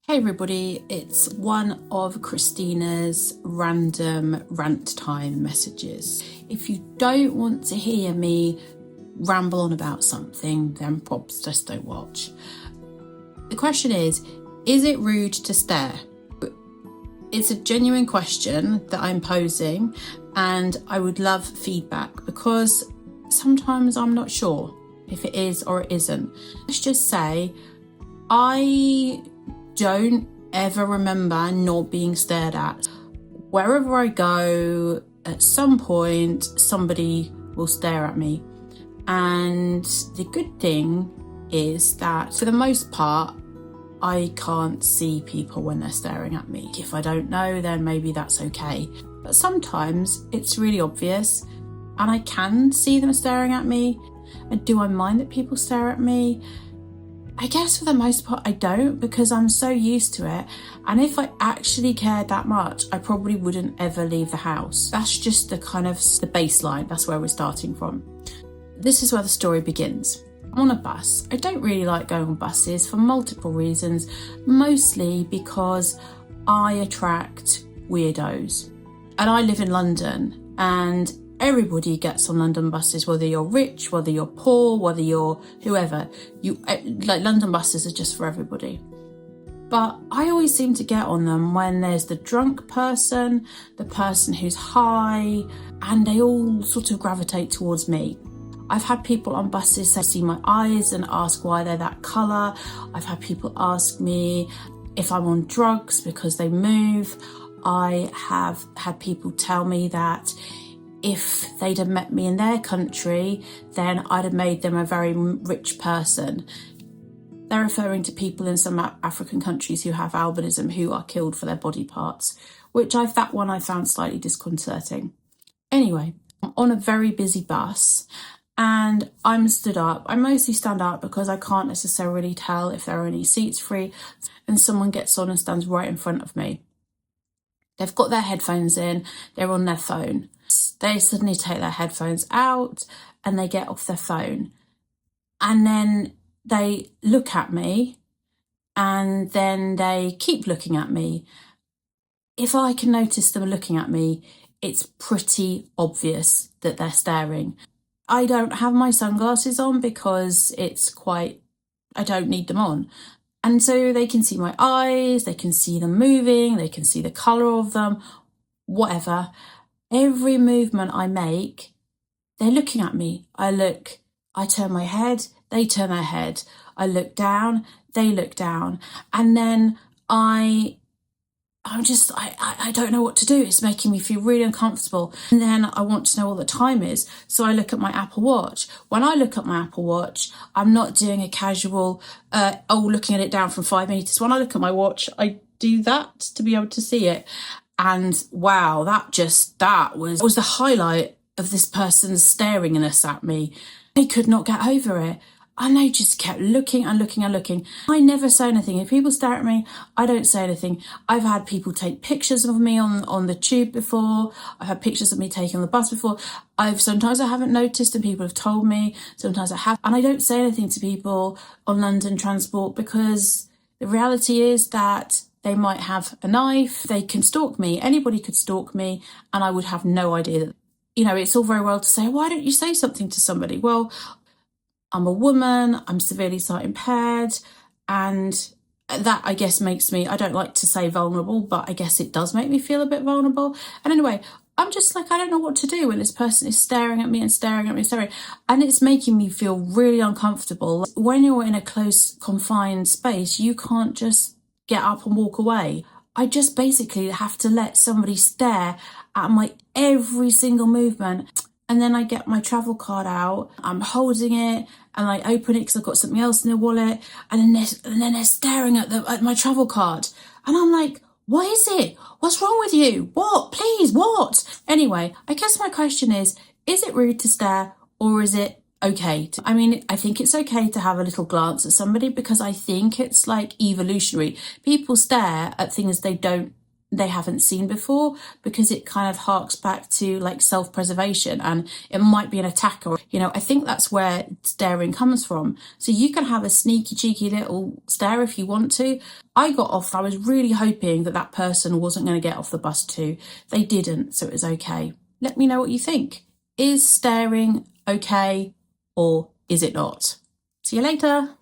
Hey everybody, it's one of Christina's random rant time messages. If you don't want to hear me ramble on about something, then perhaps just don't watch. The question is it rude to stare? It's a genuine question that I'm posing, and I would love feedback because sometimes I'm not sure if it is or it isn't. Let's just say I don't ever remember not being stared at. Wherever I go, at some point, somebody will stare at me. And the good thing is that for the most part, I can't see people when they're staring at me. If I don't know, then maybe that's okay. But sometimes it's really obvious and I can see them staring at me. And do I mind that people stare at me? I guess for the most part I don't, because I'm so used to it. And if I actually cared that much, I probably wouldn't ever leave the house. That's just the baseline. That's where we're starting from. This is where the story begins. I'm on a bus. I don't really like going on buses for multiple reasons, mostly because I attract weirdos. And I live in London, and everybody gets on London buses, whether you're rich, whether you're poor, whether you're whoever. London buses are just for everybody. But I always seem to get on them when there's the drunk person, the person who's high, and they all sort of gravitate towards me. I've had people on buses say, see my eyes and ask why they're that colour. I've had people ask me if I'm on drugs because they move. I have had people tell me that if they'd have met me in their country, then I'd have made them a very rich person. They're referring to people in some African countries who have albinism, who are killed for their body parts, that one I found slightly disconcerting. Anyway, I'm on a very busy bus and I'm stood up. I mostly stand up because I can't necessarily tell if there are any seats free, and someone gets on and stands right in front of me. They've got their headphones in, they're on their phone. They suddenly take their headphones out and they get off their phone. And then they look at me and then they keep looking at me. If I can notice them looking at me, it's pretty obvious that they're staring. I don't have my sunglasses on because I don't need them on. And so they can see my eyes, they can see them moving, they can see the colour of them, whatever. Every movement I make, they're looking at me. I turn my head, they turn their head. I look down, they look down. And then I don't know what to do. It's making me feel really uncomfortable. And then I want to know what the time is. So I look at my Apple Watch. When I look at my Apple Watch, I'm not doing a casual, looking at it down from 5 meters. When I look at my watch, I do that to be able to see it. And wow, that was the highlight of this person's staringness at me. They could not get over it. And they just kept looking and looking and looking. I never say anything. If people stare at me, I don't say anything. I've had people take pictures of me on the tube before. I've had pictures of me taking on the bus before. Sometimes I haven't noticed and people have told me. Sometimes I have. And I don't say anything to people on London transport because the reality is that they might have a knife. They can stalk me. Anybody could stalk me and I would have no idea that, it's all very well to say, why don't you say something to somebody? Well, I'm a woman, I'm severely sight impaired, and that I guess makes me, I don't like to say vulnerable, but I guess it does make me feel a bit vulnerable. And anyway, I'm just like, I don't know what to do when this person is staring at me and staring at me and staring. And it's making me feel really uncomfortable. When you're in a close, confined space, you can't just get up and walk away. I just basically have to let somebody stare at my every single movement. And then I get my travel card out, I'm holding it, and I open it because I've got something else in the wallet, and then they're staring at my travel card. And I'm like, what is it? What's wrong with you? What? Please, what? Anyway, I guess my question is it rude to stare, or is it okay? I think it's okay to have a little glance at somebody because I think it's like evolutionary. People stare at things they don't they haven't seen before, because it kind of harks back to like self-preservation, and it might be an attacker. I think that's where staring comes from. So you can have a sneaky, cheeky little stare if you want to. I got off. I was really hoping that that person wasn't going to get off the bus too. They didn't, so it was okay. Let me know what you think. Is staring okay, or is it not? See you later.